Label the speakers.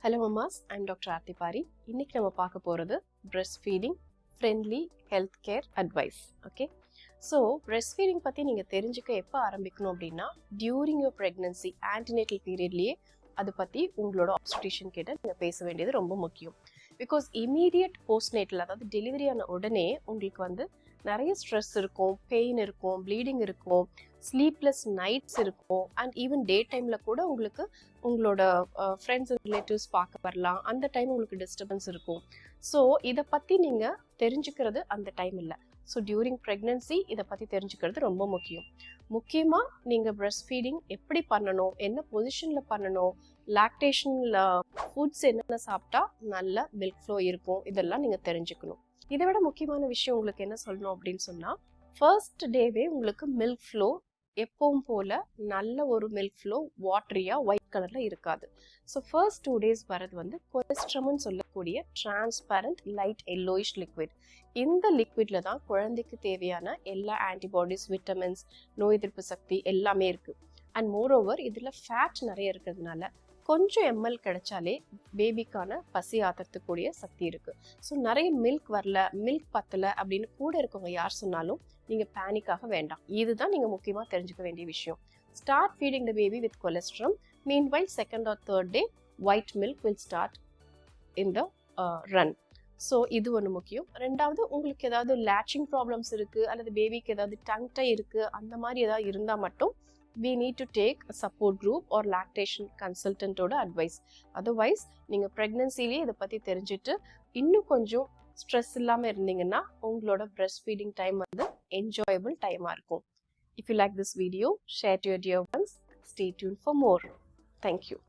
Speaker 1: Hello mamas, I'm Dr. Aarti Pari. இன்னைக்கு நம்ம பார்க்க போறது breastfeeding friendly healthcare advice. Okay? So, breastfeeding பத்தி நீங்க தெரிஞ்சுக்க எப்ப ஆரம்பிக்கணும் அப்படின்னா during your pregnancy antenatal periodலயே அது பத்தி உங்களோட obstetrician கிட்ட நீங்க பேச வேண்டியது ரொம்ப முக்கியம். Because immediate postnatal அதாவது டெலிவரி ஆன உடனே உங்களுக்கு நிறைய ஸ்ட்ரெஸ் இருக்கும், பெயின் இருக்கும், ப்ளீடிங் இருக்கும், ஸ்லீப்லெஸ் நைட்ஸ் இருக்கும், அண்ட் ஈவன் டே டைம்ல கூட உங்களுக்கு உங்களோட ஃப்ரெண்ட்ஸ் அண்ட் ரிலேட்டிவ்ஸ் பார்க்க வரலாம். அந்த டைம் உங்களுக்கு டிஸ்டர்பன்ஸ் இருக்கும். ஸோ இதை பற்றி நீங்கள் தெரிஞ்சுக்கிறது அந்த டைம் இல்லை. ஸோ டியூரிங் ப்ரெக்னன்சி இதை பற்றி தெரிஞ்சுக்கிறது ரொம்ப முக்கியம். முக்கியமாக நீங்கள் பிரெஸ்ட் ஃபீடிங் எப்படி பண்ணணும், என்ன பொசிஷனில் பண்ணணும், லாக்டேஷனில் ஃபுட்ஸ் என்னென்ன சாப்பிட்டா நல்ல மில்க் ஃப்ளோ இருக்கும், இதெல்லாம் நீங்கள் தெரிஞ்சுக்கணும். இதை விட முக்கியமான விஷயம் உங்களுக்கு என்ன சொல்லணும் அப்படின்னு சொன்னால், ஃபர்ஸ்ட் டேவே உங்களுக்கு மில்க் ஃப்ளோ எப்பவும் போல நல்ல ஒரு மில்க் ஃப்ளோ வாட்டரியா ஒயிட் கலர்ல இருக்காது. ஸோ ஃபர்ஸ்ட் 2 days வரது கொலஸ்ட்ரம்னு சொல்லக்கூடிய டிரான்ஸ்பரண்ட் லைட் எல்லோயிஷ் லிக்விட். இந்த லிக்விட்ல தான் குழந்தைக்கு தேவையான எல்லா ஆன்டிபாடிஸ், விட்டமின்ஸ், நோய் எதிர்ப்பு சக்தி எல்லாமே இருக்கு. அண்ட் மோரோவர் இதுல ஃபேட் நிறைய இருக்கிறதுனால கொஞ்சம் எம்எல் கிடைச்சாலே பேபிக்கான பசி ஆத்துறதுக்கூடிய சக்தி இருக்கு. ஸோ நிறைய மில்க் வரல, மில்க் பத்தல அப்படின்னு கூட இருக்கவங்க யார் சொன்னாலும் நீங்க பேனிக்காக வேண்டாம். இதுதான் நீங்க முக்கியமா தெரிஞ்சுக்க வேண்டிய விஷயம். Start feeding the baby with colostrum. Meanwhile second or third day white milk will start in the run. So இது ஒன்று முக்கியம். ரெண்டாவது, உங்களுக்கு ஏதாவது லேச்சிங் ப்ராப்ளம்ஸ் இருக்கு அல்லது பேபிக்கு ஏதாவது டங் டை இருக்கு, அந்த மாதிரி ஏதாவது இருந்தால் மட்டும் we need to take a support group or lactation consultant ஓட advice. Otherwise நீங்க pregnancy-லயே இதை பத்தி தெரிஞ்சிட்டு இன்னும் கொஞ்சம் ஸ்ட்ரெஸ் இல்லாம இருந்தீங்கன்னா உங்களோட breast feeding time enjoyable time இருக்கும். If you like this video, share to your dear ones. Stay tuned for more. Thank you.